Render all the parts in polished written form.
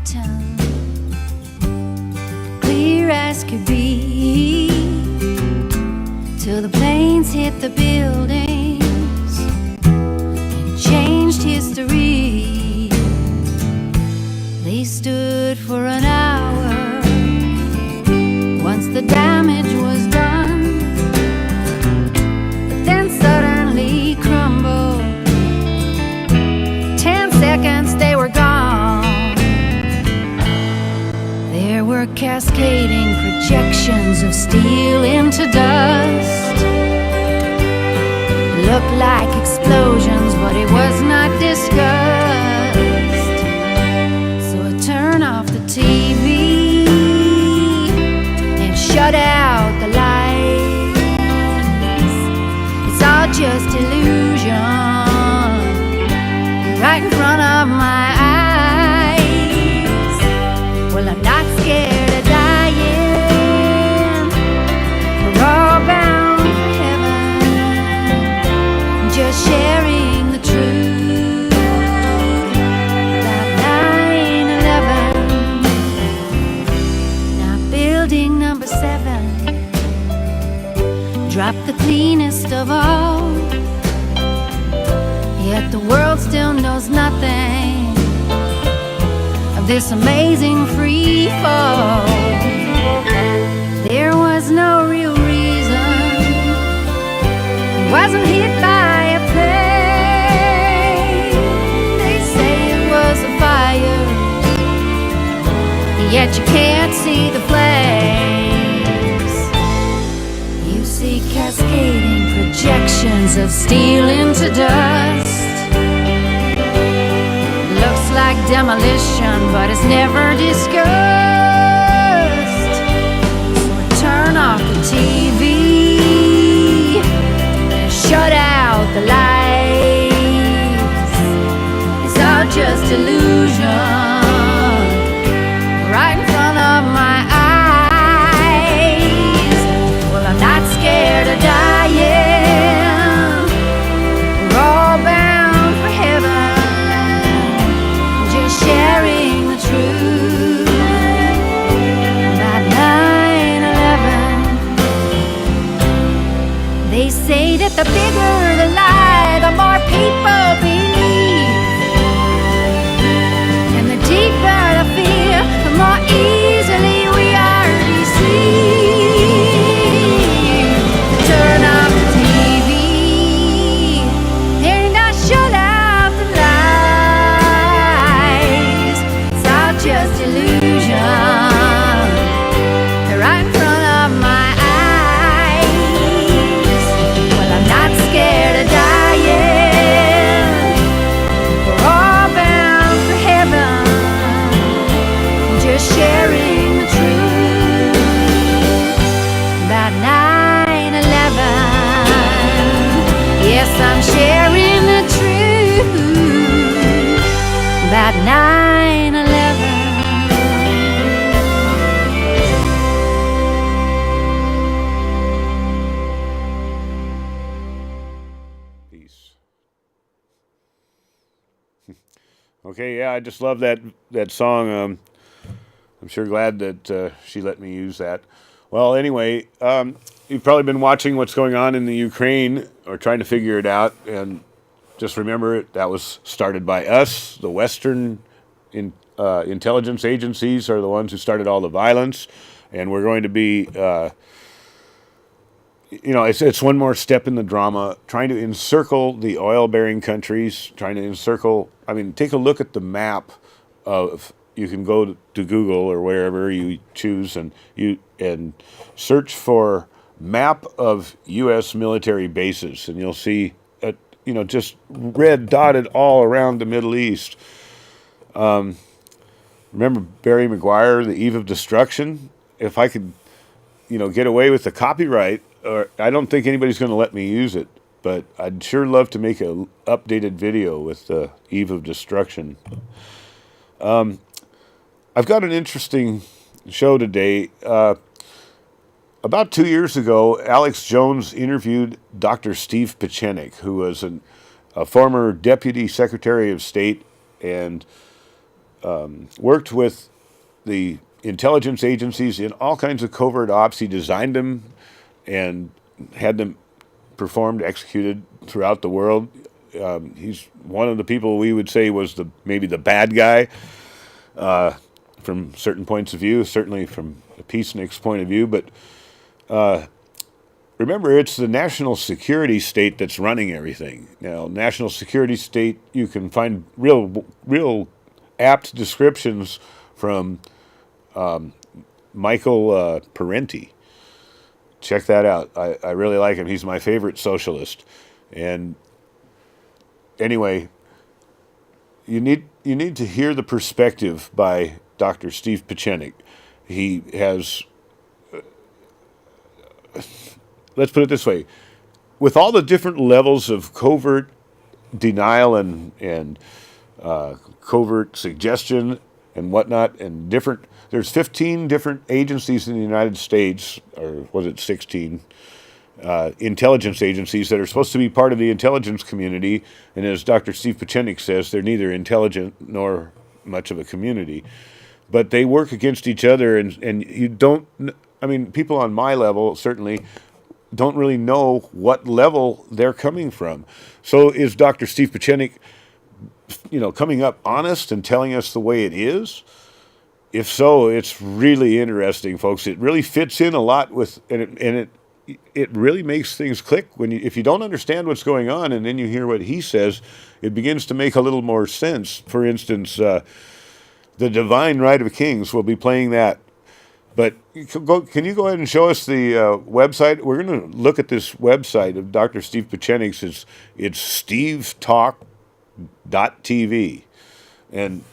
Manhattan, clear as could be, till the planes hit the buildings and changed history. They stood for an hour once the damage was done, but then suddenly crumbled. 10 seconds they were gone. There were cascading projections of steel into dust. Looked like explosions, but it was not discussed. So I turned off the TV and shut out the lights. It's all just illusion, right in front of my eyes. Well, I'm not scared of dying. We're all bound for heaven, just sharing the truth about 9/11. Now building number 7 dropped the cleanest of all, yet the world still knows nothing of this amazing free fall. There was no real reason. It wasn't hit by a plane. They say it was a fire, yet you can't see the flames. You see cascading projections of steel into dust. Looks like demolition, but it's never discussed. So I turn off the TV and shut out the lights. It's all just illusion, right in front of my eyes. Well, I'm not scared of dying. We're all bound for heaven, just sharing the truth about 9/11. They say that the bigger the lie, the more people believe, and the deeper the fear, the more easily we are deceived. Turn off the TV and I shut out the lights. It's all just illusion, right in front of my eyes. Well, I'm not scared of dying. We're all bound for heaven, just sharing the truth about 9/11. Yes, I'm sharing the truth about 9/11. Peace. Okay, yeah, I just love that song. I'm sure glad that she let me use that. Well, anyway, you've probably been watching what's going on in the Ukraine or trying to figure it out, and just remember that was started by us. The Western intelligence agencies are the ones who started all the violence, and we're going to be, it's one more step in the drama, trying to encircle the oil-bearing countries, take a look at the map of, you can go to Google or wherever you choose, and search for map of U.S. military bases, and you'll see, just red dotted all around the Middle East. Remember Barry Maguire, The Eve of Destruction? If I could, get away with the copyright, or I don't think anybody's going to let me use it, but I'd sure love to make an updated video with The Eve of Destruction. I've got an interesting show today. About 2 years ago, Alex Jones interviewed Dr. Steve Pieczenik, who was a former Deputy Secretary of State and worked with the intelligence agencies in all kinds of covert ops. He designed them and had them performed, executed throughout the world. He's one of the people we would say was maybe the bad guy from certain points of view, certainly from a peacenik's point of view. But remember, it's the national security state that's running everything. Now, national security state, you can find real apt descriptions from Michael Parenti. Check that out. I really like him. He's my favorite socialist. And anyway, you need to hear the perspective by Dr. Steve Pieczenik. He has, let's put it this way, with all the different levels of covert denial and covert suggestion and whatnot, and there's 15 different agencies in the United States, or was it 16, intelligence agencies that are supposed to be part of the intelligence community, and as Dr. Steve Pieczenik says, they're neither intelligent nor much of a community. But they work against each other, and you don't, I mean, people on my level certainly don't really know what level they're coming from. So is Dr. Steve Pieczenik, coming up honest and telling us the way it is? If so, it's really interesting, folks. It really fits in a lot with, and it really makes things click if you don't understand what's going on, and then you hear what he says, it begins to make a little more sense. For instance, the Divine Right of Kings, we'll be playing that. But can you go ahead and show us the website? We're going to look at this website of Dr. Steve Pieczenik's. It's stevetalk.tv. And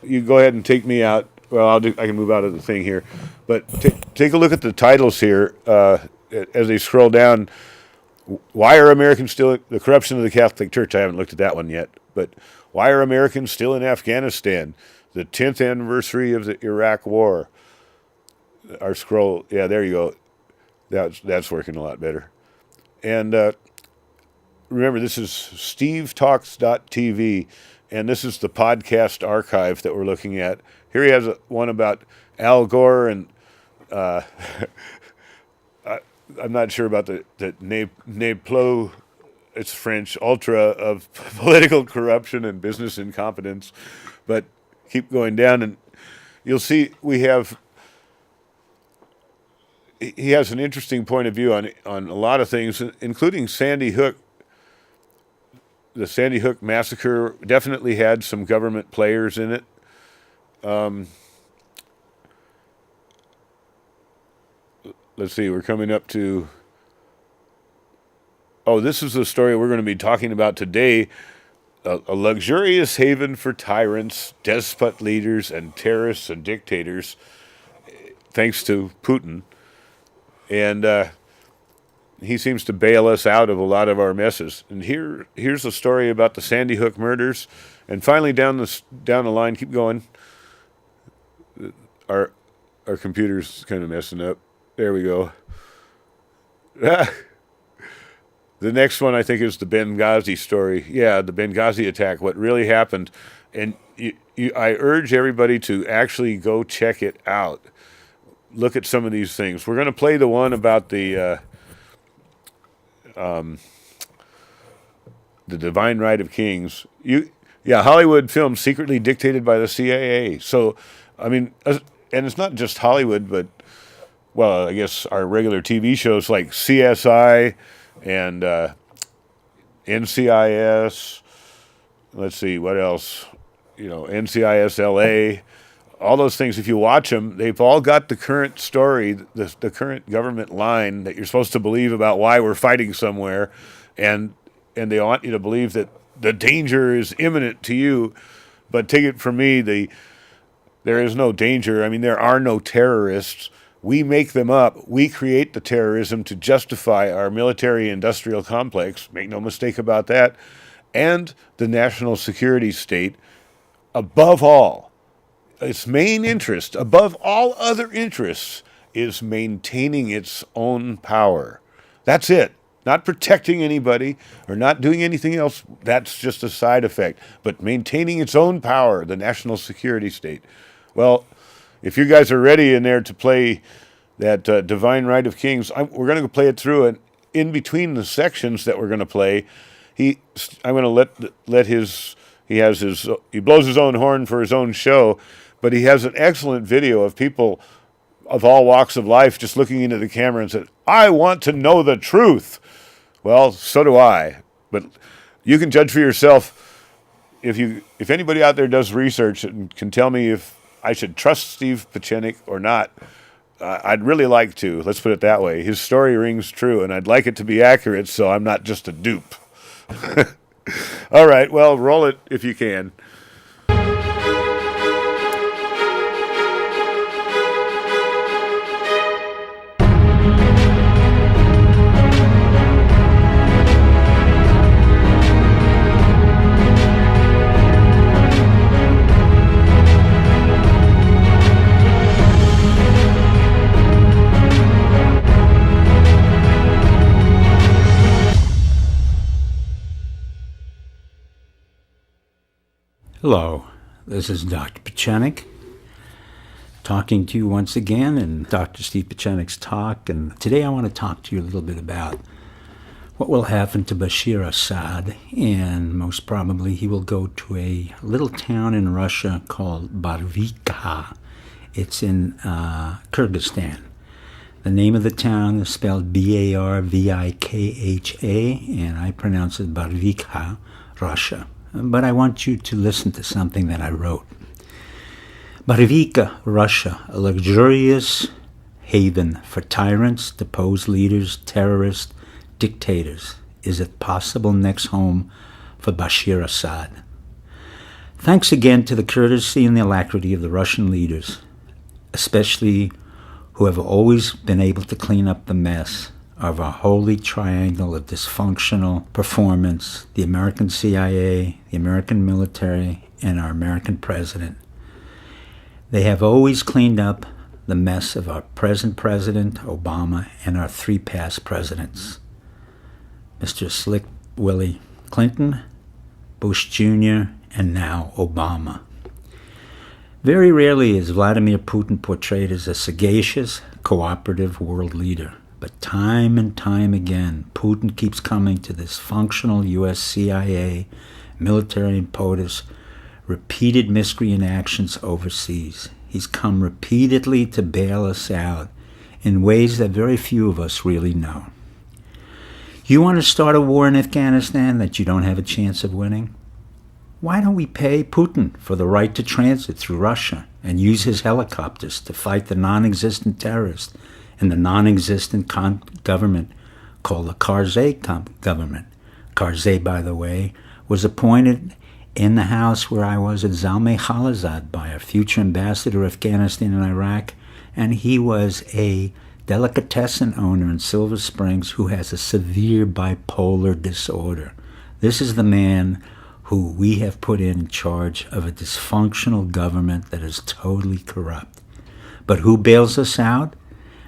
you go ahead and take me out. Well, I can move out of the thing here. But take a look at the titles here as they scroll down. Why are Americans still... The corruption of the Catholic Church. I haven't looked at that one yet. But why are Americans still in Afghanistan? The 10th anniversary of the Iraq War. Our scroll, yeah, there you go. That's working a lot better. And remember, this is stevetalks.tv, and this is the podcast archive that we're looking at. Here he has one about Al Gore, and I'm not sure about the Neplo, it's French, ultra of political corruption and business incompetence. But keep going down, and you'll see he has an interesting point of view on a lot of things, including Sandy Hook. The Sandy Hook massacre definitely had some government players in it. Let's see, we're coming up to... Oh, this is the story we're going to be talking about today. A luxurious haven for tyrants, despot leaders, and terrorists and dictators, thanks to Putin. And he seems to bail us out of a lot of our messes. And here's a story about the Sandy Hook murders. And finally, down the line, keep going. Our computer's kind of messing up. There we go. The next one, I think, is the Benghazi story. Yeah, the Benghazi attack, what really happened. And I urge everybody to actually go check it out. Look at some of these things. We're going to play the one about the Divine Right of Kings. Hollywood films secretly dictated by the CIA. So, I mean, and it's not just Hollywood, but, well, I guess our regular TV shows like CSI and NCIS. Let's see, what else? NCIS LA. All those things, if you watch them, they've all got the current story, the current government line that you're supposed to believe about why we're fighting somewhere, and they want you to believe that the danger is imminent to you. But take it from me, there is no danger. I mean, there are no terrorists. We make them up. We create the terrorism to justify our military-industrial complex. Make no mistake about that. And the national security state, above all, its main interest, above all other interests, is maintaining its own power. That's it. not protecting anybody or not doing anything else. That's just a side effect. But maintaining its own power, the national security state. Well, if you guys are ready in there to play that Divine Right of Kings, we're going to play it through, and in between the sections that we're going to play, I'm going to let his he blows his own horn for his own show, but he has an excellent video of people of all walks of life just looking into the camera and said, "I want to know the truth." Well, so do I. But you can judge for yourself. If anybody out there does research and can tell me if I should trust Steve Pieczenik or not, I'd really like to. Let's put it that way. His story rings true, and I'd like it to be accurate so I'm not just a dupe. All right, well, roll it if you can. Hello, this is Dr. Pieczenik talking to you once again in Dr. Steve Pieczenik's talk, and today I want to talk to you a little bit about what will happen to Bashar Assad, and most probably he will go to a little town in Russia called Barvikha. It's in Kyrgyzstan. The name of the town is spelled Barvikha, and I pronounce it Barvikha, Russia. But I want you to listen to something that I wrote. Barvikha, Russia, a luxurious haven for tyrants, deposed leaders, terrorists, dictators. Is it possible next home for Bashar Assad? Thanks again to the courtesy and the alacrity of the Russian leaders, especially who have always been able to clean up the mess of a holy triangle of dysfunctional performance, the American CIA, the American military, and our American president. They have always cleaned up the mess of our present president, Obama, and our three past presidents, Mr. Slick Willie Clinton, Bush Jr., and now Obama. Very rarely is Vladimir Putin portrayed as a sagacious, cooperative world leader. But time and time again, Putin keeps coming to this functional U.S. CIA, military and POTUS, repeated miscreant actions overseas. He's come repeatedly to bail us out in ways that very few of us really know. You want to start a war in Afghanistan that you don't have a chance of winning? Why don't we pay Putin for the right to transit through Russia and use his helicopters to fight the non-existent terrorists in the non-existent government called the Karzai government? Karzai, by the way, was appointed in the house where I was at Zalmay Khalilzad by our future ambassador of Afghanistan and Iraq, and he was a delicatessen owner in Silver Springs who has a severe bipolar disorder. This is the man who we have put in charge of a dysfunctional government that is totally corrupt. But who bails us out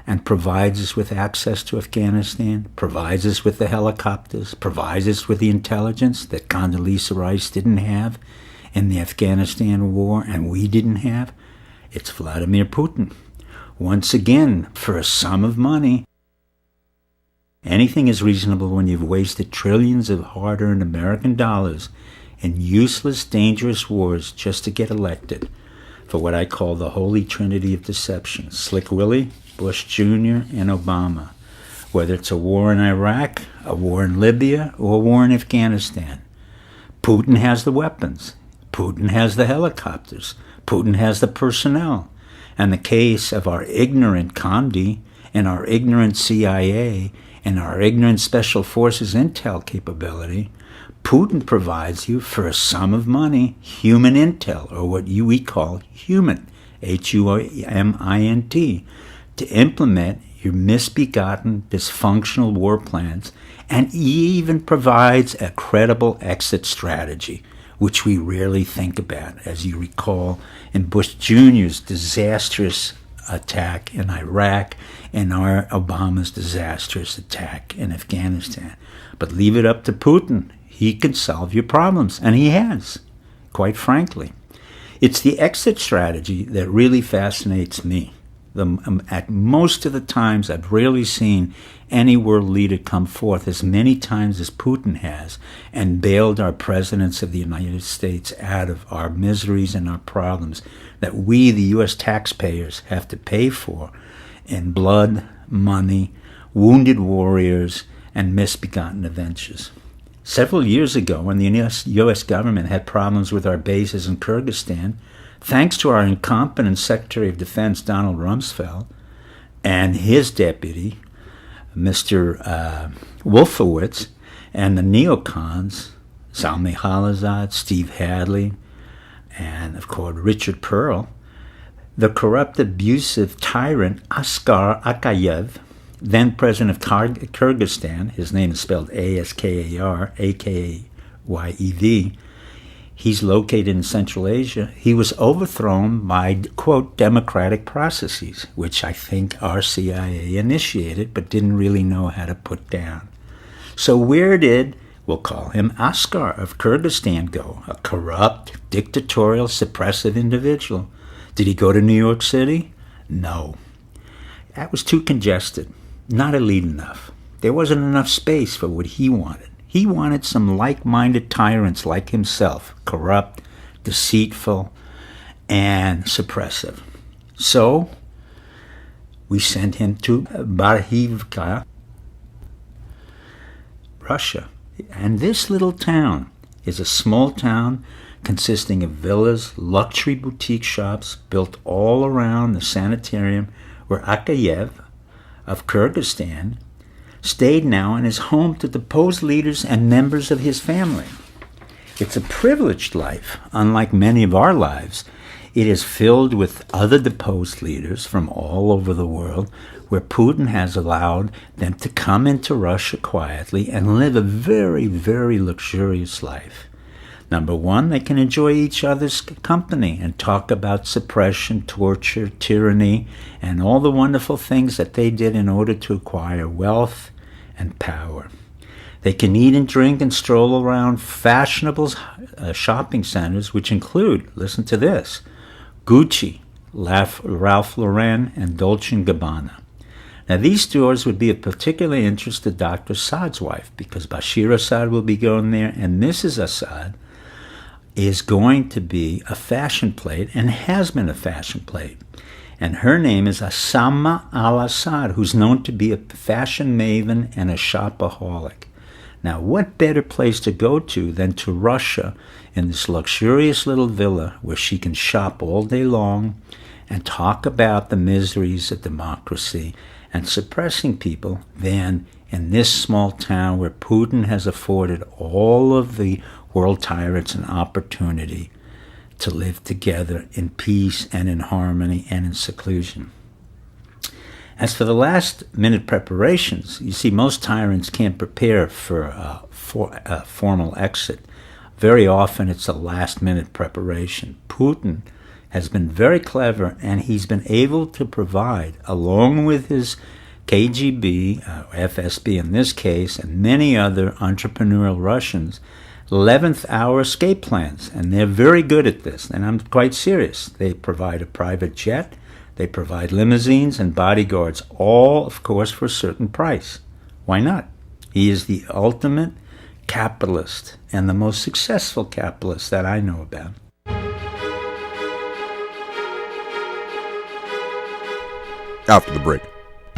and provides us with access to Afghanistan, provides us with the helicopters, provides us with the intelligence that Condoleezza Rice didn't have in the Afghanistan war and we didn't have? It's Vladimir Putin. Once again, for a sum of money. Anything is reasonable when you've wasted trillions of hard-earned American dollars in useless, dangerous wars just to get elected for what I call the holy trinity of deception. Slick Willie, Bush Jr., and Obama. Whether it's a war in Iraq, a war in Libya, or a war in Afghanistan. Putin has the weapons. Putin has the helicopters. Putin has the personnel. And the case of our ignorant Condi and our ignorant CIA and our ignorant Special Forces intel capability, Putin provides you for a sum of money human intel, or what we call human, HUMINT, to implement your misbegotten, dysfunctional war plans, and he even provides a credible exit strategy, which we rarely think about. As you recall, in Bush Jr.'s disastrous attack in Iraq and Obama's disastrous attack in Afghanistan. But leave it up to Putin. He can solve your problems, and he has, quite frankly. It's the exit strategy that really fascinates me. At most of the times, I've rarely seen any world leader come forth as many times as Putin has and bailed our presidents of the United States out of our miseries and our problems that we, the U.S. taxpayers, have to pay for in blood, money, wounded warriors, and misbegotten adventures. Several years ago, when the U.S. government had problems with our bases in Kyrgyzstan, thanks to our incompetent Secretary of Defense, Donald Rumsfeld, and his deputy, Mr. Wolfowitz, and the neocons, Zalmay Khalilzad, Steve Hadley, and, of course, Richard Pearl, the corrupt, abusive tyrant Askar Akayev, then president of Kyrgyzstan, his name is spelled A-S-K-A-R, A-K-A-Y-E-V, he's located in Central Asia. He was overthrown by, quote, democratic processes, which I think our CIA initiated but didn't really know how to put down. So where did, we'll call him Askar of Kyrgyzstan, go? A corrupt, dictatorial, suppressive individual. Did he go to New York City? No. That was too congested, not elite enough. There wasn't enough space for what he wanted. He wanted some like-minded tyrants like himself, corrupt, deceitful, and suppressive. So we sent him to Barhivka, Russia. And this little town is a small town consisting of villas, luxury boutique shops built all around the sanitarium where Akayev of Kyrgyzstan stayed now and is home to deposed leaders and members of his family. It's a privileged life, unlike many of our lives. It is filled with other deposed leaders from all over the world, where Putin has allowed them to come into Russia quietly and live a very, very luxurious life. Number one, they can enjoy each other's company and talk about suppression, torture, tyranny, and all the wonderful things that they did in order to acquire wealth and power. They can eat and drink and stroll around fashionable shopping centers, which include, listen to this, Gucci, Ralph Lauren, and Dolce & Gabbana. Now, these stores would be of particular interest to Dr. Assad's wife, because Bashir Assad will be going there, and Mrs. Assad is going to be a fashion plate and has been a fashion plate. And her name is Osama al-Assad, who's known to be a fashion maven and a shopaholic. Now, what better place to go to than to Russia in this luxurious little villa where she can shop all day long and talk about the miseries of democracy and suppressing people than in this small town where Putin has afforded all of the world tyrants an opportunity to live together in peace and in harmony and in seclusion. As for the last-minute preparations, you see, most tyrants can't prepare for a formal exit. Very often it's a last-minute preparation. Putin has been very clever, and he's been able to provide, along with his KGB, FSB in this case, and many other entrepreneurial Russians, 11th hour escape plans, and they're very good at this, and I'm quite serious. They provide a private jet, they provide limousines and bodyguards, all, of course, for a certain price. Why not? He is the ultimate capitalist and the most successful capitalist that I know about. After the break,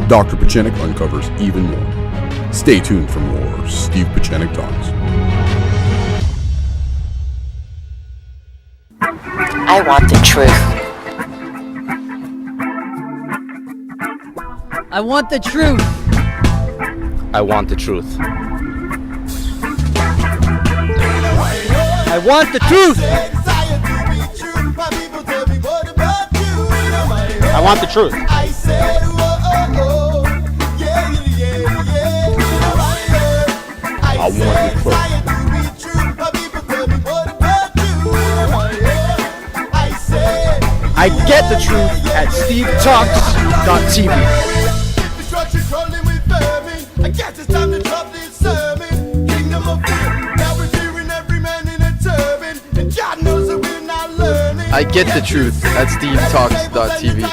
Dr. Pachenik uncovers even more. Stay tuned for more Steve Pachenik Talks. I want the truth. I want the truth. I want the truth. I want the truth. I want the truth. I want the truth. I get the truth. at stevetalks.tv. Destruction crawling with vermin. I guess it's time to drop this sermon. Kingdom of fear. Now we're fearing every man in a turban. And God knows that we're not learning. I get the truth at stevetalks.tv.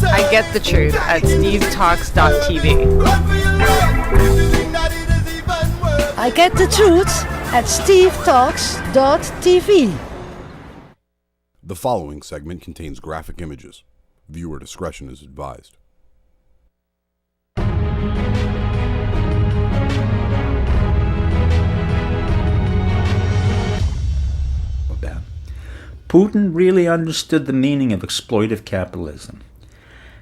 I get the truth at stevetalks.tv. I get the truth at stevetalks.tv. The following segment contains graphic images. Viewer discretion is advised. Putin really understood the meaning of exploitive capitalism.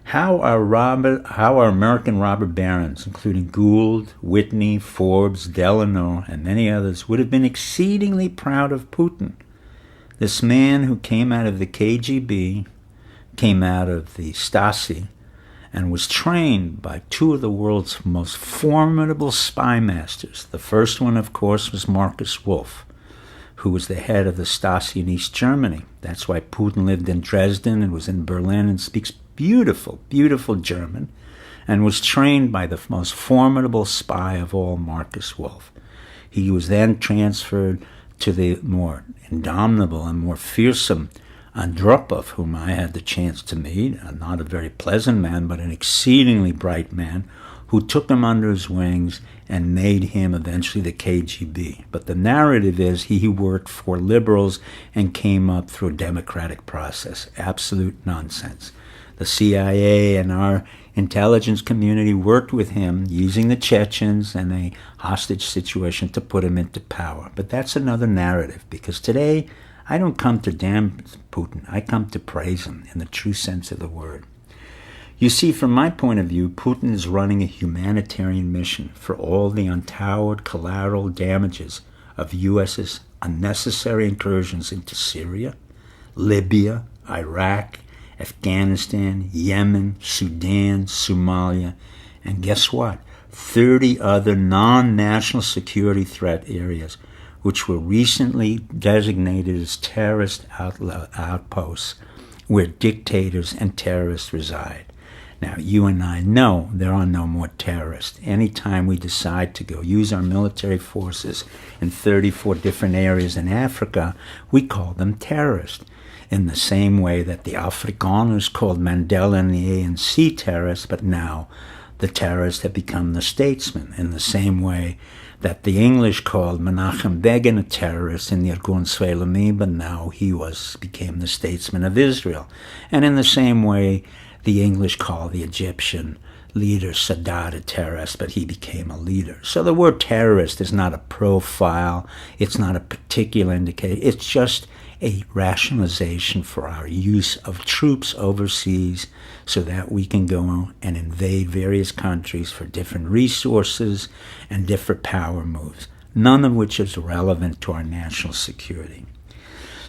How our American robber barons, including Gould, Whitney, Forbes, Delano, and many others, would have been exceedingly proud of Putin. This man who came out of the KGB, came out of the S.C.A.D.s, and was trained by two of the world's most formidable spy masters. The first one, of course, was Marcus Wolf, who was the head of the Stasi in East Germany. That's why Putin lived in Dresden and was in Berlin and speaks beautiful, beautiful German, and was trained by the most formidable spy of all, Marcus Wolf. He was then transferred to the more indomitable and more fearsome Andropov, whom I had the chance to meet, not a very pleasant man, but an exceedingly bright man, who took him under his wings and made him eventually the KGB. But the narrative is he worked for liberals and came up through a democratic process. Absolute nonsense. The CIA and our intelligence community worked with him using the Chechens and a hostage situation to put him into power. But that's another narrative, because today I don't come to damn Putin. I come to praise him in the true sense of the word. You see, from my point of view, Putin is running a humanitarian mission for all the untoward collateral damages of U.S.'s unnecessary incursions into Syria, Libya, Iraq, Afghanistan, Yemen, Sudan, Somalia, and guess what? 30 other non-national security threat areas, which were recently designated as terrorist outposts where dictators and terrorists reside. Now, you and I know there are no more terrorists. Anytime we decide to go use our military forces in 34 different areas in Africa, we call them terrorists. In the same way that the Afrikaners called Mandela and the ANC terrorists, but now the terrorists have become the statesmen. In the same way that the English called Menachem Begin a terrorist in the Irgun Sveilami, but now he became the statesman of Israel. And in the same way, the English called the Egyptian leader Sadat a terrorist, but he became a leader. So the word terrorist is not a profile, it's not a particular indicator, it's just a rationalization for our use of troops overseas so that we can go and invade various countries for different resources and different power moves, none of which is relevant to our national security.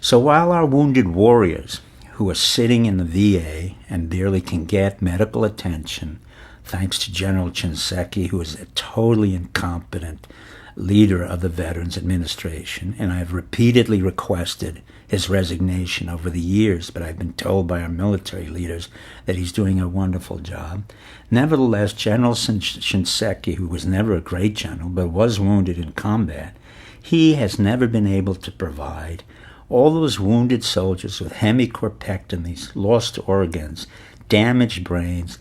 So while our wounded warriors who are sitting in the VA and barely can get medical attention, thanks to General Shinseki, who is a totally incompetent leader of the Veterans Administration, and I've repeatedly requested his resignation over the years, but I've been told by our military leaders that he's doing a wonderful job. Nevertheless, General Shinseki, who was never a great general, but was wounded in combat, he has never been able to provide all those wounded soldiers with hemicorpectomies, lost organs, damaged brains,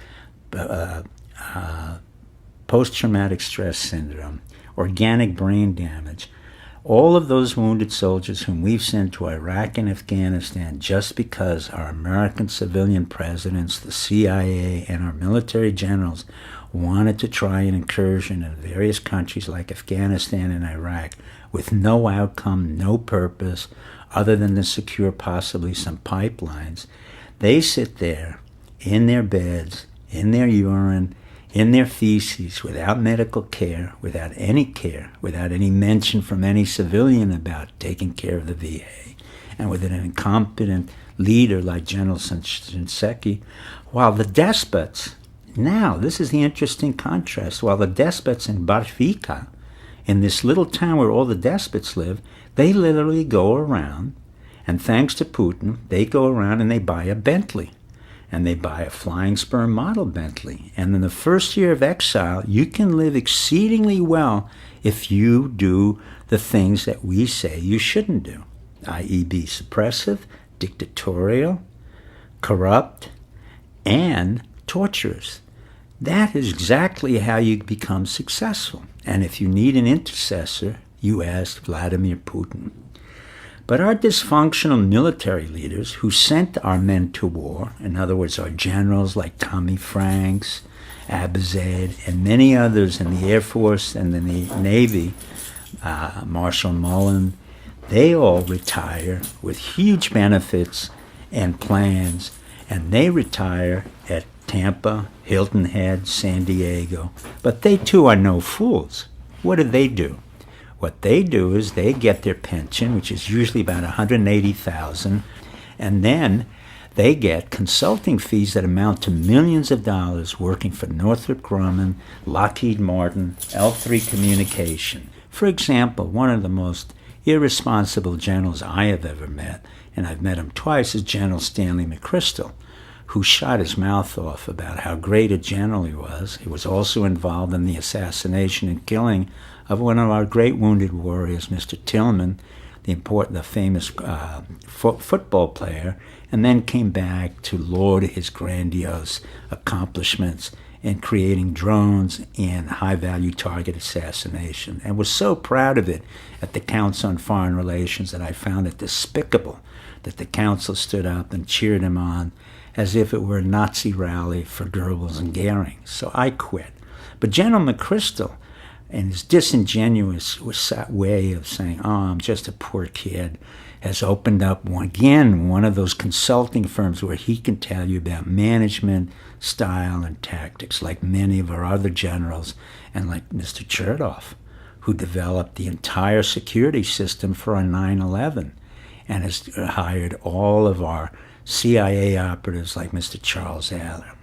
post-traumatic stress syndrome, organic brain damage, all of those wounded soldiers whom we've sent to Iraq and Afghanistan just because our American civilian presidents, the CIA, and our military generals wanted to try an incursion in various countries like Afghanistan and Iraq with no outcome, no purpose, other than to secure possibly some pipelines. They sit there in their beds, in their urine, in their feces, without medical care, without any mention from any civilian about taking care of the VA, and with an incompetent leader like General Shinseki, while the despots, now this is the interesting contrast, while the despots in Barvika, in this little town where all the despots live, they literally go around, and thanks to Putin, they go around and they buy a Bentley. and they buy a flying spur model Bentley. And in the first year of exile, you can live exceedingly well if you do the things that we say you shouldn't do, i.e. be suppressive, dictatorial, corrupt, and torturous. That is exactly how you become successful. And if you need an intercessor, you ask Vladimir Putin. But our dysfunctional military leaders who sent our men to war, in other words, our generals like Tommy Franks, S.C.A.D.s, and many others in the Air Force and in the Navy, Marshal Mullen, they all retire with huge benefits and plans, and they retire at Tampa, Hilton Head, San Diego. But they too are no fools. What do? What they do is they get their pension, which is usually about $180,000, and then they get consulting fees that amount to millions of dollars working for Northrop Grumman, Lockheed Martin, L3 Communication. For example, one of the most irresponsible generals I have ever met, and I've met him twice, is General Stanley McChrystal, who shot his mouth off about how great a general he was. He was also involved in the assassination and killing of one of our great wounded warriors, Mr. Tillman, the famous football player, and then came back to laud his grandiose accomplishments in creating drones and high-value target assassination, and was so proud of it at the Council on Foreign Relations that I found it despicable that the Council stood up and cheered him on as if it were a Nazi rally for Goebbels and Goering. So I quit. But General McChrystal, in his disingenuous way of saying, I'm just a poor kid, has opened up one of those consulting firms where he can tell you about management, style, and tactics, like many of our other generals, and like Mr. Chertoff, who developed the entire security system for our 9/11, and has hired all of our CIA operatives like Mr. Charles Adler.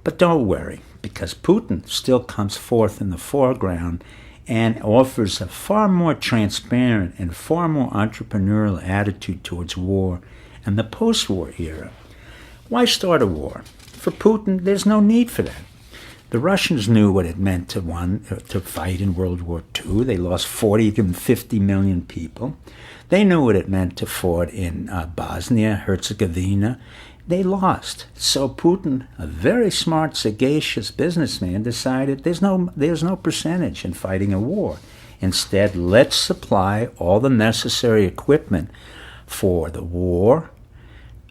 But don't worry, because Putin still comes forth in the foreground and offers a far more transparent and far more entrepreneurial attitude towards war and the post-war era. Why start a war? For Putin, there's no need for that. The Russians knew what it meant to fight in World War II. They lost 40 to 50 million people. They knew what it meant to fight in Bosnia, Herzegovina. They lost. So Putin, a very smart, sagacious businessman, decided there's no percentage in fighting a war. Instead, let's supply all the necessary equipment for the war,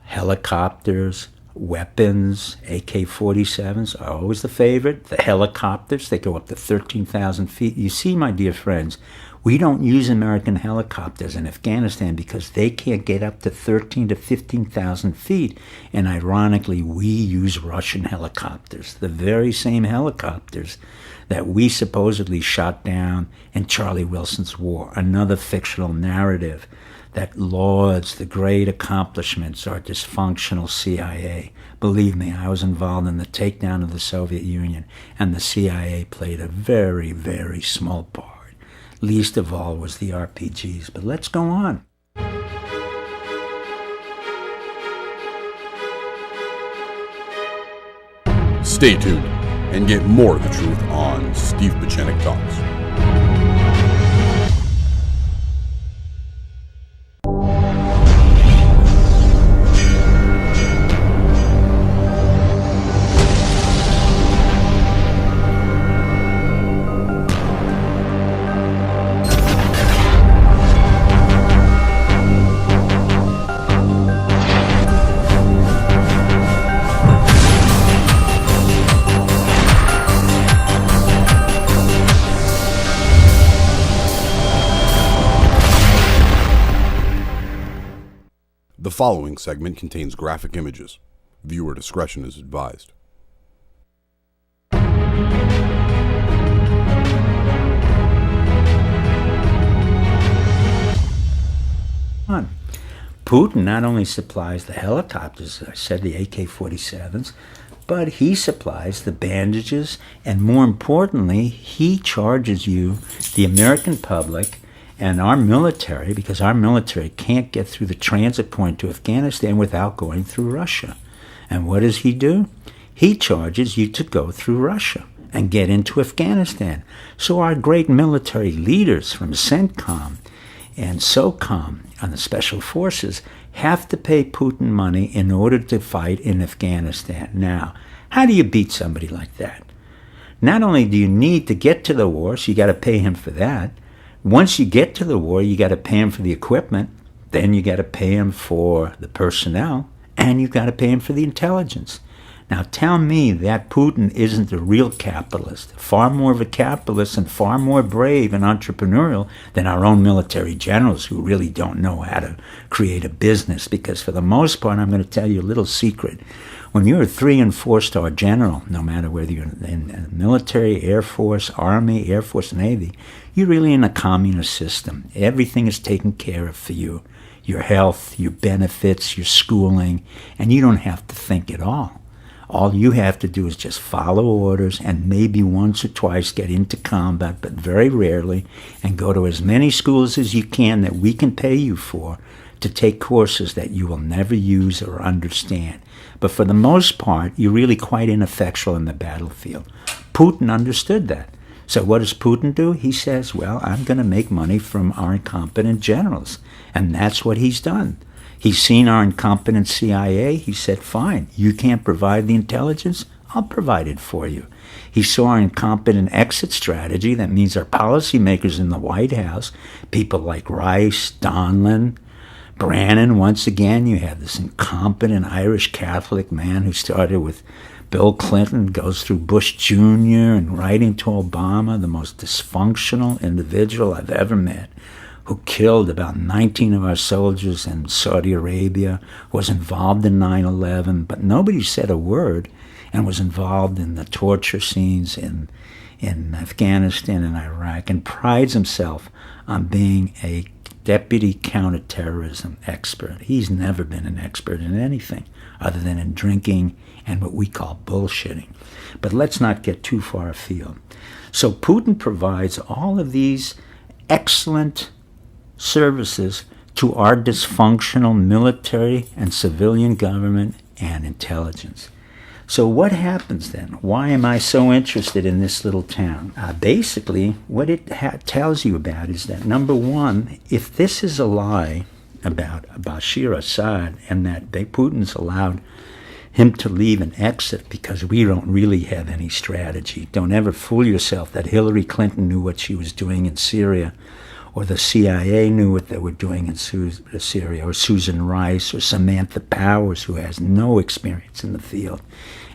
helicopters, weapons, AK-47s are always the favorite. The helicopters, they go up to 13,000 feet. You see, my dear friends, we don't use American helicopters in Afghanistan because they can't get up to 13 to 15,000 feet. And ironically, we use Russian helicopters, the very same helicopters that we supposedly shot down in Charlie Wilson's war, another fictional narrative that lauds the great accomplishments of our dysfunctional CIA. Believe me, I was involved in the takedown of the Soviet Union, and the CIA played a very, very small part. Least of all was the RPGs. But let's go on. Stay tuned and get more of the truth on Steve Pieczenik Talks. The following segment contains graphic images. Viewer discretion is advised. Putin not only supplies the helicopters, as I said, the AK-47s, but he supplies the bandages, and more importantly, he charges you, the American public, and our military, because our military can't get through the transit point to Afghanistan without going through Russia. And what does he do? He charges you to go through Russia and get into Afghanistan. So our great military leaders from CENTCOM and SOCOM and the Special Forces have to pay Putin money in order to fight in Afghanistan. Now, how do you beat somebody like that? Not only do you need to get to the war, so you got to pay him for that. Once you get to the war, you got to pay him for the equipment. Then you got to pay him for the personnel, and you got to pay him for the intelligence. Now tell me that Putin isn't a real capitalist, far more of a capitalist and far more brave and entrepreneurial than our own military generals who really don't know how to create a business. Because for the most part, I'm going to tell you a little secret. When you're a 3- and 4-star general, no matter whether you're in the military, Air Force, Army, Air Force, Navy, you're really in a communist system. Everything is taken care of for you. Your health, your benefits, your schooling, and you don't have to think at all. All you have to do is just follow orders and maybe once or twice get into combat, but very rarely, and go to as many schools as you can that we can pay you for to take courses that you will never use or understand. But for the most part, you're really quite ineffectual in the battlefield. Putin understood that. So what does Putin do? He says, well, I'm going to make money from our incompetent generals. And that's what he's done. He's seen our incompetent CIA. He said, fine, you can't provide the intelligence, I'll provide it for you. He saw our incompetent exit strategy. That means our policymakers in the White House, people like Rice, Donlan, Brannan. Once again, you have this incompetent Irish Catholic man who started with Bill Clinton, goes through Bush Jr. and right into Obama, the most dysfunctional individual I've ever met, who killed about 19 of our soldiers in Saudi Arabia, was involved in 9/11, but nobody said a word, and was involved in the torture scenes in Afghanistan and Iraq, and prides himself on being a deputy counterterrorism expert. He's never been an expert in anything other than in drinking and what we call bullshitting. But let's not get too far afield. So Putin provides all of these excellent services to our dysfunctional military and civilian government and intelligence. So what happens then? Why am I so interested in this little town? Basically, what it tells you about is that, number one, if this is a lie about Bashir Assad and that Putin's allowed him to leave and exit because we don't really have any strategy. Don't ever fool yourself that Hillary Clinton knew what she was doing in Syria, or the CIA knew what they were doing in Syria, or Susan Rice, or Samantha Powers, who has no experience in the field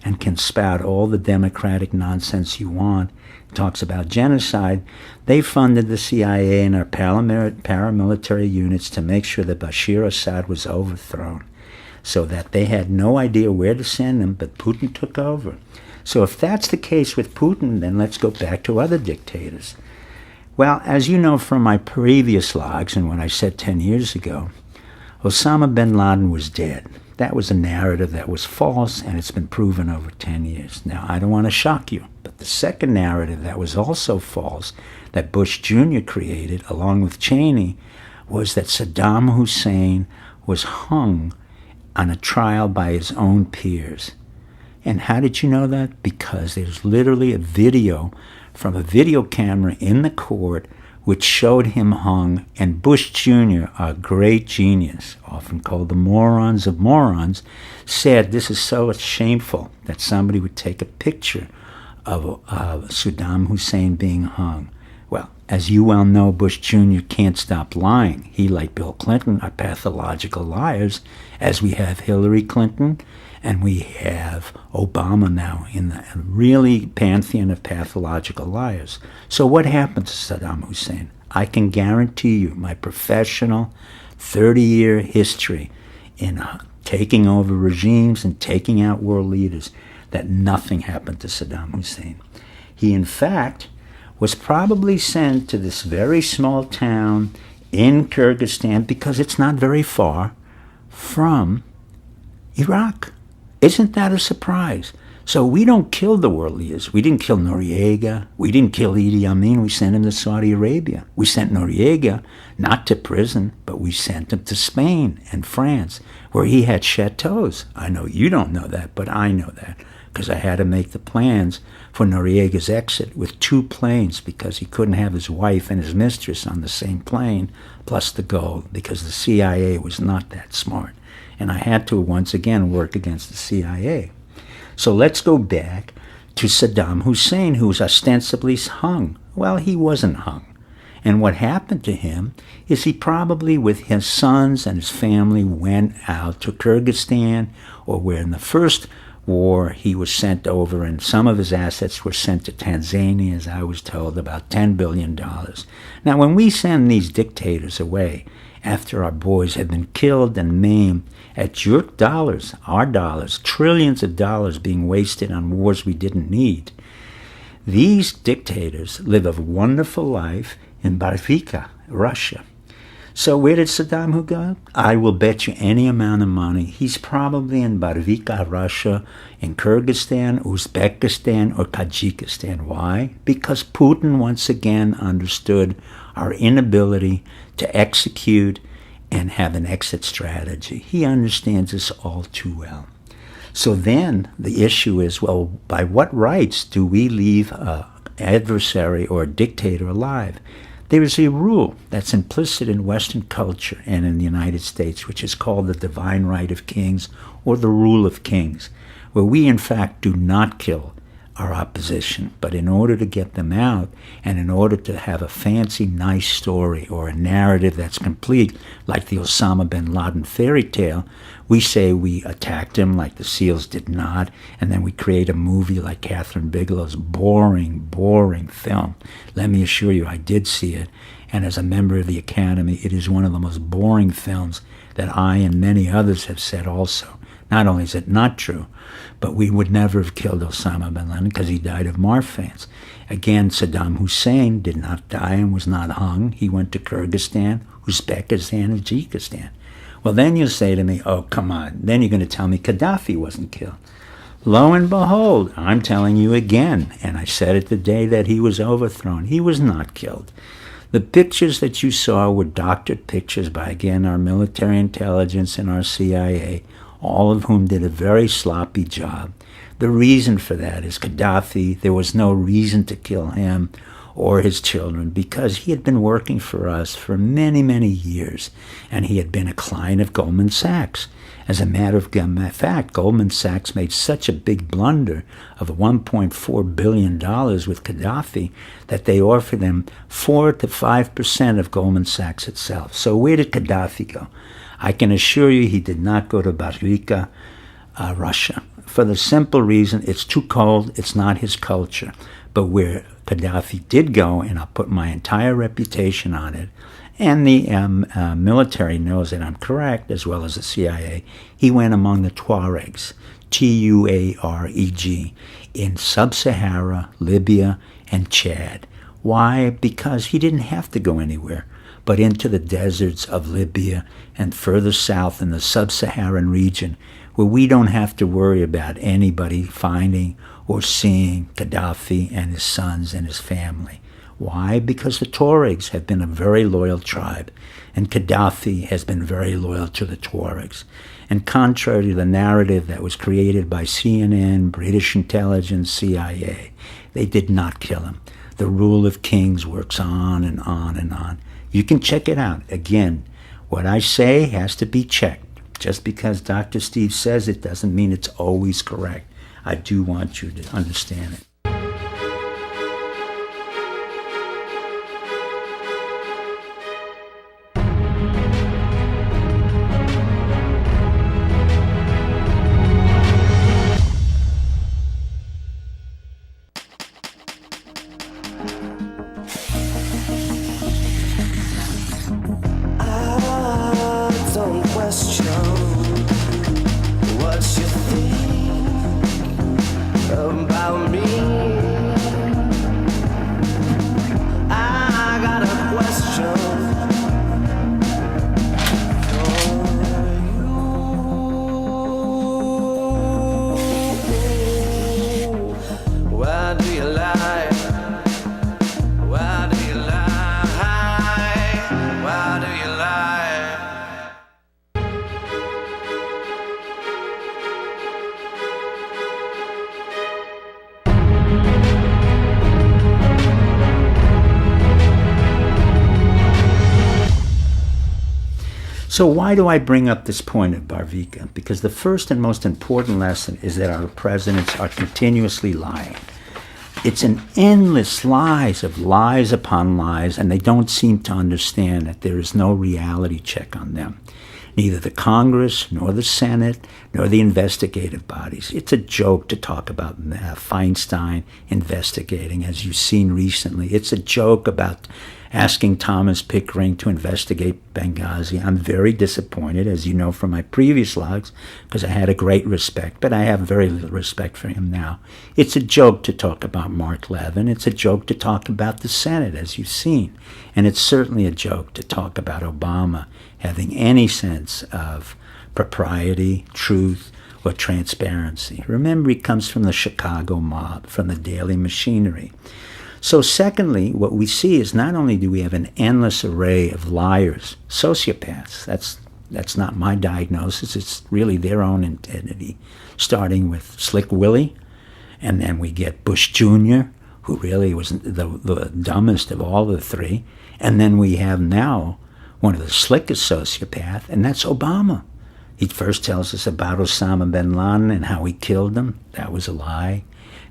and can spout all the democratic nonsense you want, talks about genocide. They funded the CIA and our paramilitary units to make sure that Bashir Assad was overthrown, so that they had no idea where to send him, but Putin took over. So if that's the case with Putin, then let's go back to other dictators. Well, as you know from my previous logs and what I said 10 years ago, Osama bin Laden was dead. That was a narrative that was false, and it's been proven over 10 years. Now, I don't want to shock you, but the second narrative that was also false, that Bush Jr. created along with Cheney, was that Saddam Hussein was hung on a trial by his own peers. And how did you know that? Because there's literally a video from a video camera in the court which showed him hung, and Bush Jr., a great genius, often called the morons of morons, said this is so shameful that somebody would take a picture of Saddam Hussein being hung. Well, as you well know, Bush Jr. can't stop lying. He, like Bill Clinton, are pathological liars, as we have Hillary Clinton and we have Obama now in the really pantheon of pathological liars. So what happened to Saddam Hussein? I can guarantee you my professional 30-year history in taking over regimes and taking out world leaders, that nothing happened to Saddam Hussein. He, in fact, was probably sent to this very small town in Kyrgyzstan because it's not very far from Iraq. Isn't that a surprise? So we don't kill the world leaders. We didn't kill Noriega. We didn't kill Idi Amin. We sent him to Saudi Arabia. We sent Noriega not to prison, but we sent him to Spain and France, where he had chateaus. I know you don't know that, but I know that, because I had to make the plans for Noriega's exit with 2 planes, because he couldn't have his wife and his mistress on the same plane, plus the gold, because the CIA was not that smart. And I had to, once again, work against the CIA. So let's go back to Saddam Hussein, who was ostensibly hung. Well, he wasn't hung. And what happened to him is he probably, with his sons and his family, went out to Kyrgyzstan, or where in the first war he was sent over, and some of his assets were sent to Tanzania, as I was told, about $10 billion. Now, when we send these dictators away after our boys have been killed and maimed, at your dollars, our dollars, trillions of dollars being wasted on wars we didn't need, these dictators live a wonderful life in Barvika, Russia. So where did Saddam go? I will bet you any amount of money he's probably in Barvika, Russia, in Kyrgyzstan, Uzbekistan, or Tajikistan. Why? Because Putin once again understood our inability to execute and have an exit strategy. He understands this all too well. So then the issue is, well, by what rights do we leave an adversary or a dictator alive? There is a rule that's implicit in Western culture and in the United States, which is called the divine right of kings, or the rule of kings, where we in fact do not kill our opposition, but in order to get them out, and in order to have a fancy, nice story or a narrative that's complete, like the Osama bin Laden fairy tale, we say we attacked him like the SEALs did not, and then we create a movie like Catherine Bigelow's boring film. Let me assure you, I did see it, and as a member of the Academy, it is one of the most boring films that I and many others have said also. Not only is it not true, but we would never have killed Osama bin Laden because he died of morphines. Again, Saddam Hussein did not die and was not hung. He went to Kyrgyzstan, Uzbekistan, and Tajikistan. Well, then you say to me, oh, come on. Then you're going to tell me Gaddafi wasn't killed. Lo and behold, I'm telling you again, and I said it the day that he was overthrown, he was not killed. The pictures that you saw were doctored pictures by, again, our military intelligence and our CIA, all of whom did a very sloppy job. The reason for that is Gaddafi, there was no reason to kill him or his children because he had been working for us for many, many years, and he had been a client of Goldman Sachs. As a matter of fact, Goldman Sachs made such a big blunder of $1.4 billion with Gaddafi that they offered him 4 to 5% of Goldman Sachs itself. So where did Gaddafi go? I can assure you he did not go to Barvika, Russia, for the simple reason it's too cold, it's not his culture. But where Gaddafi did go, and I'll put my entire reputation on it, and the military knows that I'm correct, as well as the CIA, he went among the Tuaregs, Tuareg, in sub-Sahara, Libya, and Chad. Why? Because he didn't have to go anywhere but into the deserts of Libya and further south in the sub-Saharan region, where we don't have to worry about anybody finding or seeing Gaddafi and his sons and his family. Why? Because the Tuaregs have been a very loyal tribe, and Gaddafi has been very loyal to the Tuaregs. And contrary to the narrative that was created by CNN, British intelligence, CIA, they did not kill him. The rule of kings works on and on and on. You can check it out. Again, what I say has to be checked. Just because Dr. Steve says it doesn't mean it's always correct. I do want you to understand it. What you think about me? Why do you lie? Why do you lie? Why do you lie? So why do I bring up this point of Barvika? Because the first and most important lesson is that our presidents are continuously lying. It's an endless lies upon lies, and they don't seem to understand that there is no reality check on them. Neither the Congress, nor the Senate, nor the investigative bodies. It's a joke to talk about Feinstein investigating, as you've seen recently. It's a joke about asking Thomas Pickering to investigate Benghazi. I'm very disappointed, as you know from my previous logs, because I had a great respect, but I have very little respect for him now. It's a joke to talk about Mark Levin. It's a joke to talk about the Senate, as you've seen. And it's certainly a joke to talk about Obama having any sense of propriety, truth, or transparency. Remember, he comes from the Chicago mob, from the daily machinery. So secondly, what we see is not only do we have an endless array of liars, sociopaths, that's not my diagnosis, it's really their own entity, starting with Slick Willie, and then we get Bush Jr., who really was the dumbest of all the three, and then we have now one of the slickest sociopaths, and that's Obama. He first tells us about Osama bin Laden and how he killed him. That was a lie.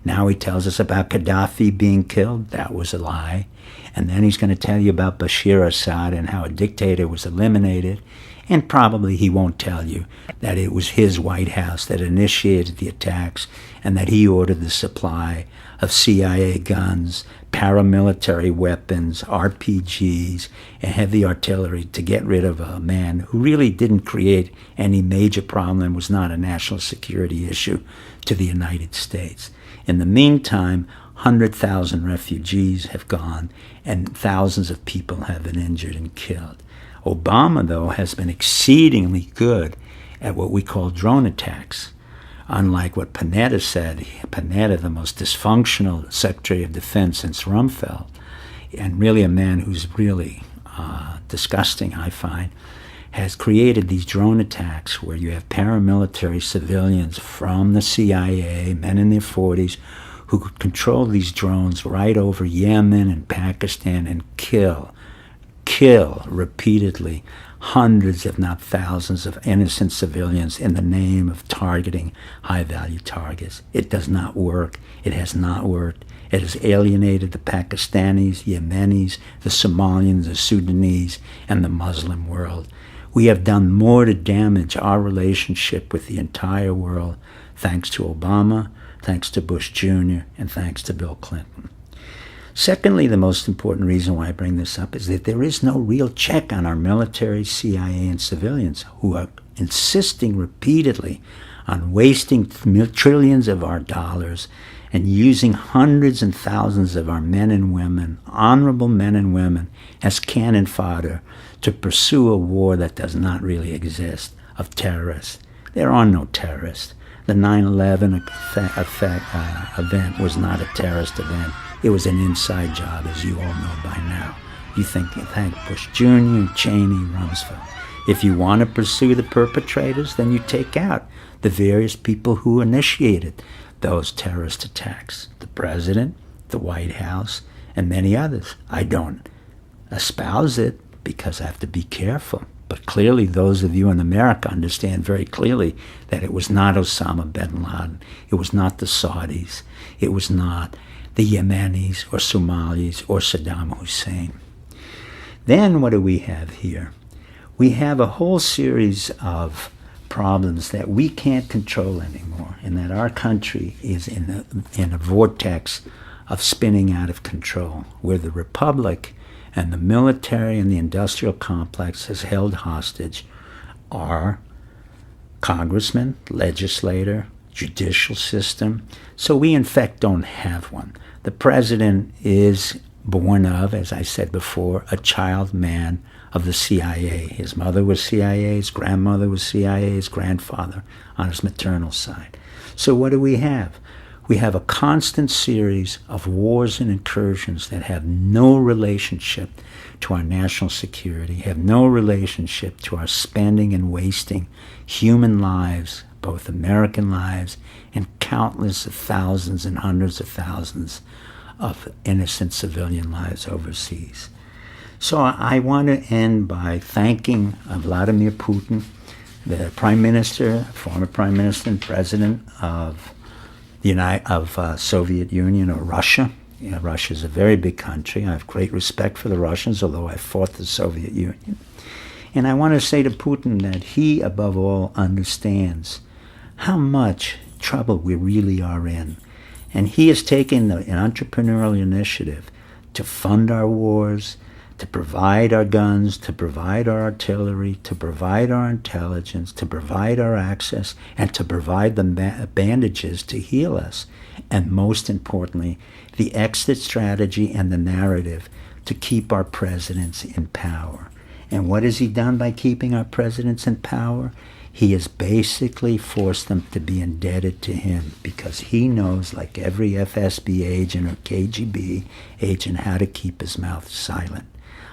Now he tells us about Gaddafi being killed. That was a lie. And then he's going to tell you about Bashir Assad and how a dictator was eliminated. And probably he won't tell you that it was his White House that initiated the attacks and that he ordered the supply of CIA guns, paramilitary weapons, RPGs, and heavy artillery to get rid of a man who really didn't create any major problem and was not a national security issue to the United States. In the meantime, 100,000 refugees have gone and thousands of people have been injured and killed. Obama, though, has been exceedingly good at what we call drone attacks. Unlike what Panetta said, Panetta, the most dysfunctional Secretary of Defense since Rumsfeld, and really a man who's really disgusting, I find, has created these drone attacks where you have paramilitary civilians from the CIA, men in their 40s, who could control these drones right over Yemen and Pakistan and kill repeatedly hundreds, if not thousands, of innocent civilians in the name of targeting high-value targets. It does not work. It has not worked. It has alienated the Pakistanis, Yemenis, the Somalians, the Sudanese, and the Muslim world. We have done more to damage our relationship with the entire world thanks to Obama, thanks to Bush Jr., and thanks to Bill Clinton. Secondly, the most important reason why I bring this up is that there is no real check on our military, CIA, and civilians who are insisting repeatedly on wasting trillions of our dollars and using hundreds and thousands of our men and women, honorable men and women, as cannon fodder to pursue a war that does not really exist, of terrorists. There are no terrorists. The 9/11 event was not a terrorist event. It was an inside job, as you all know by now. You thank Bush Jr., Cheney, Rumsfeld. If you want to pursue the perpetrators, then you take out the various people who initiated those terrorist attacks. The president, the White House, and many others. I don't espouse it because I have to be careful. But clearly those of you in America understand very clearly that it was not Osama bin Laden. It was not the Saudis. It was not the Yemenis or Somalis or Saddam Hussein. Then what do we have here? We have a whole series of problems that we can't control anymore, and that our country is in a vortex of spinning out of control, where the Republic and the military and the industrial complex has held hostage our congressman, legislator, judicial system. So we, in fact, don't have one. The president is born of, as I said before, a child man of the CIA. His mother was CIA, his grandmother was CIA, his grandfather on his maternal side. So what do we have? We have a constant series of wars and incursions that have no relationship to our national security, have no relationship to our spending and wasting human lives, both American lives and countless of thousands and hundreds of thousands of innocent civilian lives overseas. So I want to end by thanking Vladimir Putin, the Prime Minister, former Prime Minister and President of Soviet Union or Russia. Russia is a very big country. I have great respect for the Russians, although I fought the Soviet Union. And I want to say to Putin that he, above all, understands how much trouble we really are in. And he has taken an entrepreneurial initiative to fund our wars, to provide our guns, to provide our artillery, to provide our intelligence, to provide our access, and to provide the bandages to heal us. And most importantly, the exit strategy and the narrative to keep our presidents in power. And what has he done by keeping our presidents in power? He has basically forced them to be indebted to him because he knows, like every FSB agent or KGB agent, how to keep his mouth silent.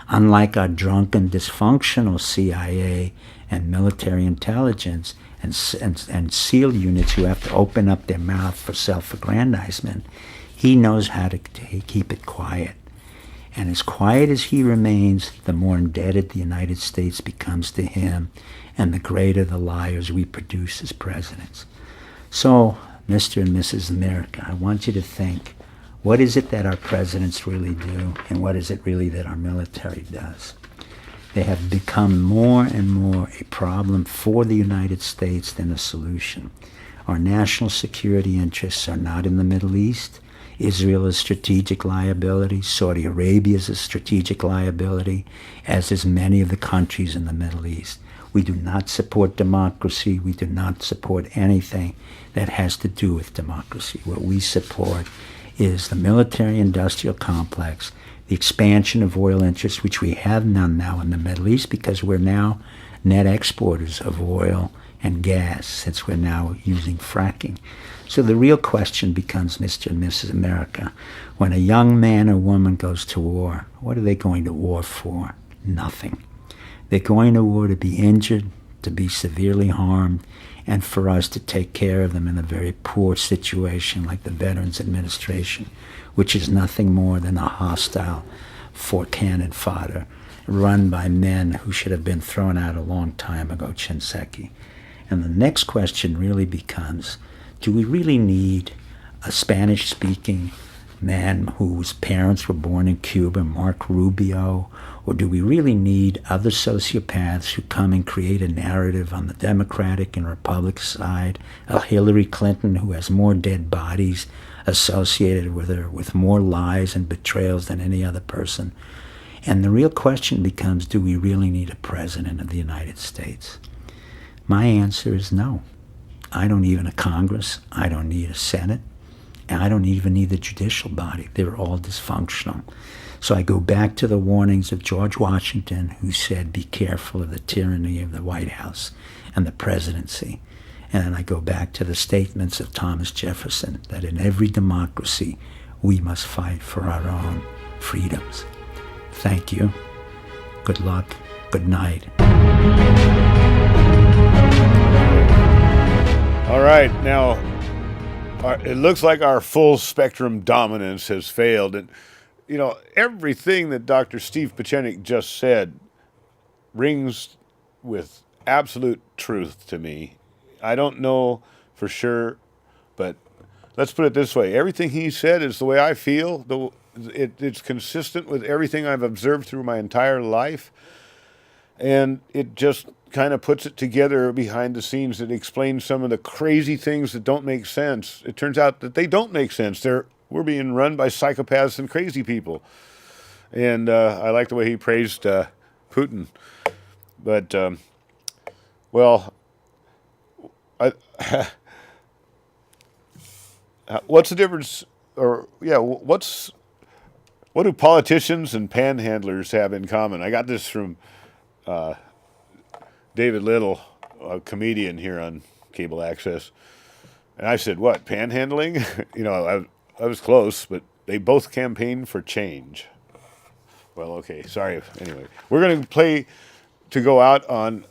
Unlike our drunken, dysfunctional CIA and military intelligence and SEAL units who have to open up their mouth for self-aggrandizement, he knows how to keep it quiet. And as quiet as he remains, the more indebted the United States becomes to him, and the greater the liars we produce as presidents. So, Mr. and Mrs. America, I want you to think, what is it that our presidents really do, and what is it really that our military does? They have become more and more a problem for the United States than a solution. Our national security interests are not in the Middle East. Israel is a strategic liability. Saudi Arabia is a strategic liability, as is many of the countries in the Middle East. We do not support democracy. We do not support anything that has to do with democracy. What we support is the military-industrial complex, the expansion of oil interests, which we have none now in the Middle East because we're now net exporters of oil and gas since we're now using fracking. So the real question becomes, Mr. and Mrs. America, when a young man or woman goes to war, what are they going to war for? Nothing. They're going to war to be injured, to be severely harmed, and for us to take care of them in a very poor situation like the Veterans Administration, which is nothing more than a hostile four-cannon fodder run by men who should have been thrown out a long time ago, Shinseki. And the next question really becomes, do we really need a Spanish-speaking man whose parents were born in Cuba, Mark Rubio, or do we really need other sociopaths who come and create a narrative on the Democratic and Republican side, a Hillary Clinton who has more dead bodies associated with her, with more lies and betrayals than any other person? And the real question becomes, do we really need a president of the United States? My answer is no. I don't need a Congress. I don't need a Senate. And I don't even need the judicial body. They're all dysfunctional. So I go back to the warnings of George Washington, who said, be careful of the tyranny of the White House and the presidency. And then I go back to the statements of Thomas Jefferson, that in every democracy, we must fight for our own freedoms. Thank you. Good luck. Good night. All right, now it looks like our full spectrum dominance has failed. And, you know, everything that Dr. Steve Pieczenik just said rings with absolute truth to me. I don't know for sure, but let's put it this way. Everything he said is the way I feel. It's consistent with everything I've observed through my entire life. And it just kind of puts it together behind the scenes. It explains some of the crazy things that don't make sense. It turns out that they don't make sense. We're being run by psychopaths and crazy people. And I like the way he praised Putin. But, what's the difference? What do politicians and panhandlers have in common? I got this from David Little, a comedian here on Cable Access. And I said, what, panhandling? I was close, but they both campaigned for change. Well, okay, sorry. Anyway, we're going to play to go out on,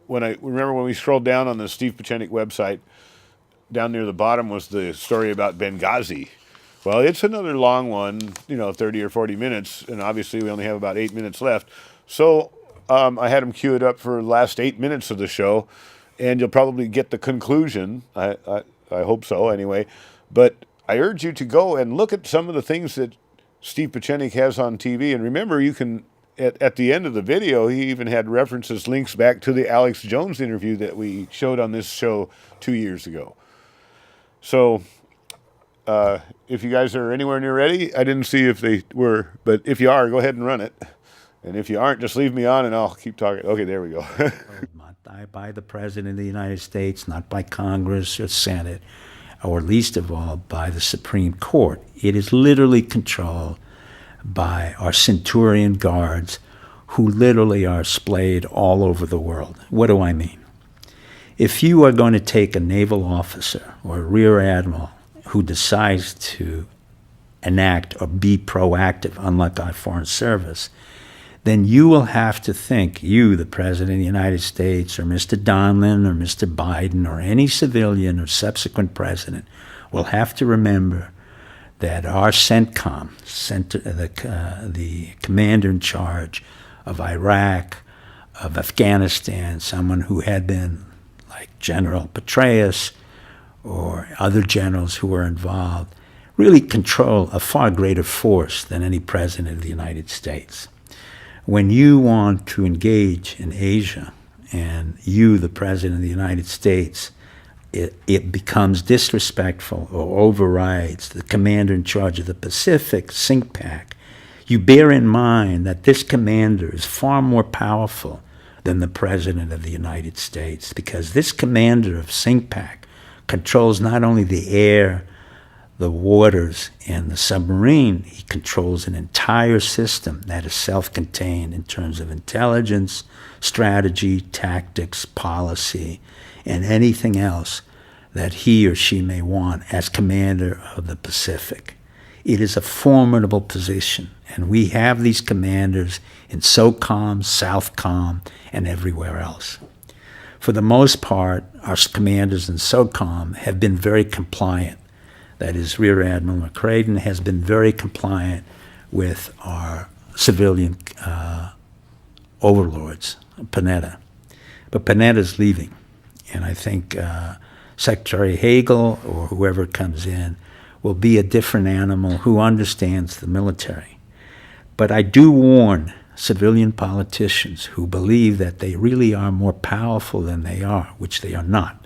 when we scrolled down on the Steve Pachenik website, down near the bottom was the story about Benghazi. Well, it's another long one, 30 or 40 minutes, and obviously we only have about 8 minutes left. So I had them queue it up for the last 8 minutes of the show, and you'll probably get the conclusion. I hope so, anyway. But I urge you to go and look at some of the things that Steve Pachenik has on TV. And remember, you can, at the end of the video, he even had references, links back to the Alex Jones interview that we showed on this show 2 years ago. So if you guys are anywhere near ready, I didn't see if they were, but if you are, go ahead and run it. And if you aren't, just leave me on and I'll keep talking. Okay, there we go. Not by the President of the United States, not by Congress or Senate, or least of all by the Supreme Court. It is literally controlled by our Centurion guards, who literally are splayed all over the world. What do I mean? If you are going to take a naval officer or a rear admiral who decides to enact or be proactive, unlike our Foreign Service, then you will have to think, you, the President of the United States, or Mr. Donlin, or Mr. Biden, or any civilian or subsequent president, will have to remember that our CENTCOM, the commander in charge of Iraq, of Afghanistan, someone who had been like General Petraeus or other generals who were involved, really control a far greater force than any president of the United States. When you want to engage in Asia, and you, the President of the United States, it becomes disrespectful or overrides the commander in charge of the Pacific, SINCPAC, you bear in mind that this commander is far more powerful than the President of the United States, because this commander of SINCPAC controls not only the air, the waters, and the submarine. He controls an entire system that is self-contained in terms of intelligence, strategy, tactics, policy, and anything else that he or she may want as commander of the Pacific. It is a formidable position, and we have these commanders in SOCOM, SOUTHCOM, and everywhere else. For the most part, our commanders in SOCOM have been very compliant. That is, Rear Admiral McCraden has been very compliant with our civilian overlords, Panetta. But Panetta's leaving, and I think Secretary Hagel or whoever comes in will be a different animal who understands the military. But I do warn civilian politicians who believe that they really are more powerful than they are, which they are not.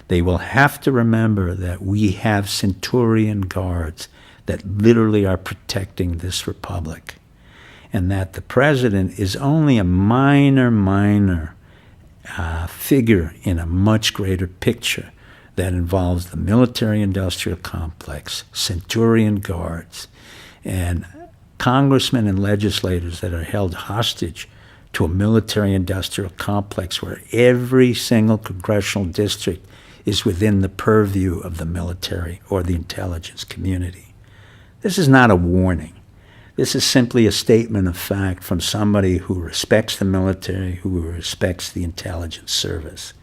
They will have to remember that we have Centurion guards that literally are protecting this republic, and that the president is only a minor figure in a much greater picture that involves the military-industrial complex, Centurion guards, and congressmen and legislators that are held hostage to a military-industrial complex where every single congressional district is within the purview of the military or the intelligence community. This is not a warning. This is simply a statement of fact from somebody who respects the military, who respects the intelligence service.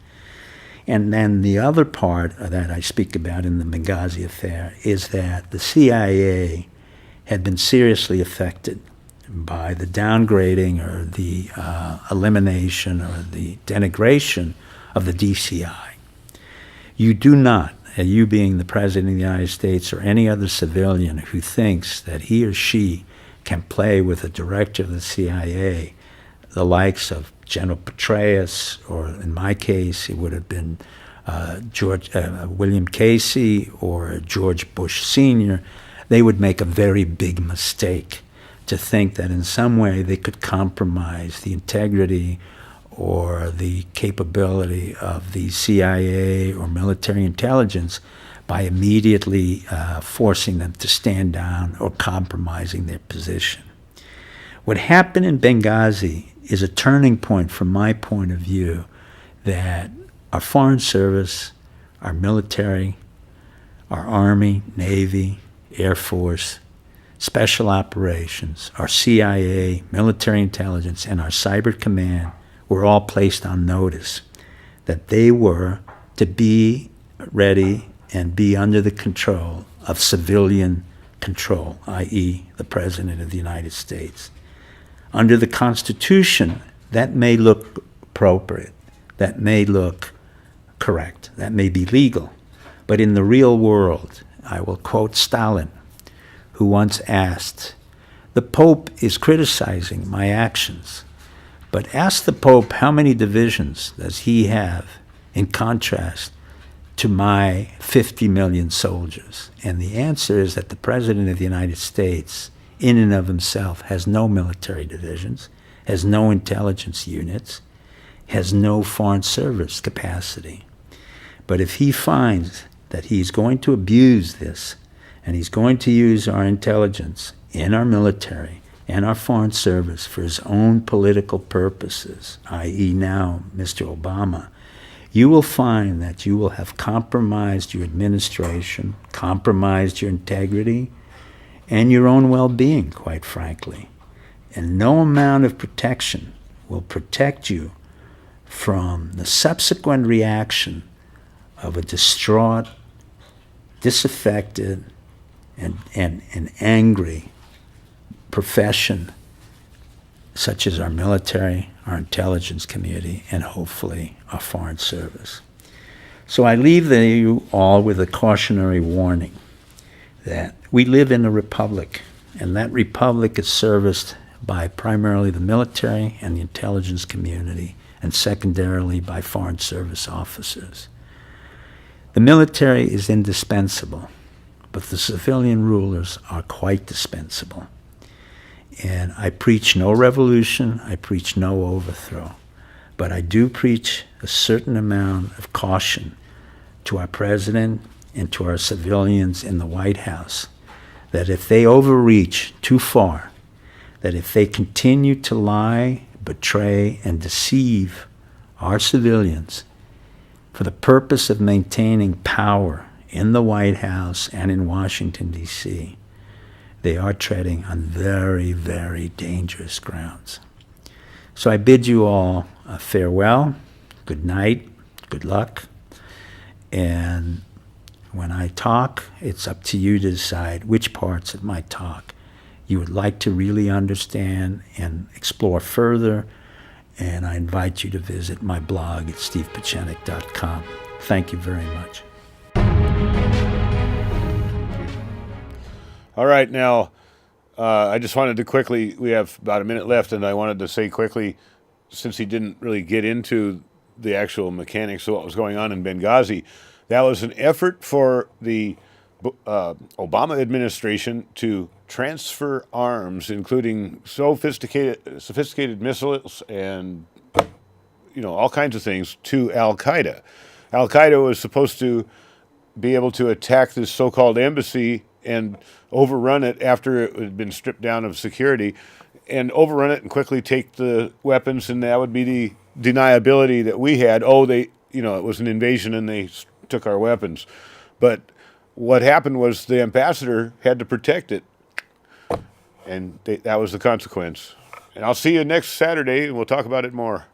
And then the other part that I speak about in the Benghazi affair is that the CIA had been seriously affected by the downgrading or the elimination or the denigration of the DCI. You do not, you being the President of the United States or any other civilian who thinks that he or she can play with a director of the CIA, the likes of General Petraeus, or in my case, it would have been William Casey or George Bush Sr., they would make a very big mistake to think that in some way they could compromise the integrity or the capability of the CIA or military intelligence by immediately forcing them to stand down or compromising their position. What happened in Benghazi is a turning point from my point of view, that our Foreign Service, our military, our Army, Navy, Air Force, Special Operations, our CIA, military intelligence, and our cyber command were all placed on notice that they were to be ready and be under the control of civilian control, i.e. the President of the United States. Under the Constitution, that may look appropriate, that may look correct, that may be legal, but in the real world, I will quote Stalin, who once asked, "The Pope is criticizing my actions, but ask the Pope how many divisions does he have in contrast to my 50 million soldiers?" And the answer is that the President of the United States, in and of himself, has no military divisions, has no intelligence units, has no foreign service capacity. But if he finds that he's going to abuse this, and he's going to use our intelligence and our military and our foreign service for his own political purposes, i.e. now Mr. Obama, you will find that you will have compromised your administration, compromised your integrity, and your own well-being, quite frankly. And no amount of protection will protect you from the subsequent reaction of a distraught, disaffected, and angry profession such as our military, our intelligence community, and hopefully our foreign service. So I leave you all with a cautionary warning that we live in a republic, and that republic is serviced by primarily the military and the intelligence community, and secondarily by foreign service officers. The military is indispensable, but the civilian rulers are quite dispensable. And I preach no revolution, I preach no overthrow, but I do preach a certain amount of caution to our president and to our civilians in the White House, that if they overreach too far, that if they continue to lie, betray, and deceive our civilians for the purpose of maintaining power in the White House and in Washington, D.C., they are treading on very, very dangerous grounds. So I bid you all a farewell, good night, good luck, and when I talk, it's up to you to decide which parts of my talk you would like to really understand and explore further, and I invite you to visit my blog at stevepachenick.com. Thank you very much. All right, now, I just wanted to quickly, we have about a minute left, and I wanted to say quickly, since he didn't really get into the actual mechanics of what was going on in Benghazi, that was an effort for the Obama administration to transfer arms, including sophisticated missiles and, all kinds of things, to Al-Qaeda. Al-Qaeda was supposed to be able to attack this so-called embassy and overrun it after it had been stripped down of security, and overrun it and quickly take the weapons, and that would be the deniability that we had. It was an invasion and they took our weapons. But what happened was the ambassador had to protect it, and that was the consequence. And I'll see you next Saturday, and we'll talk about it more.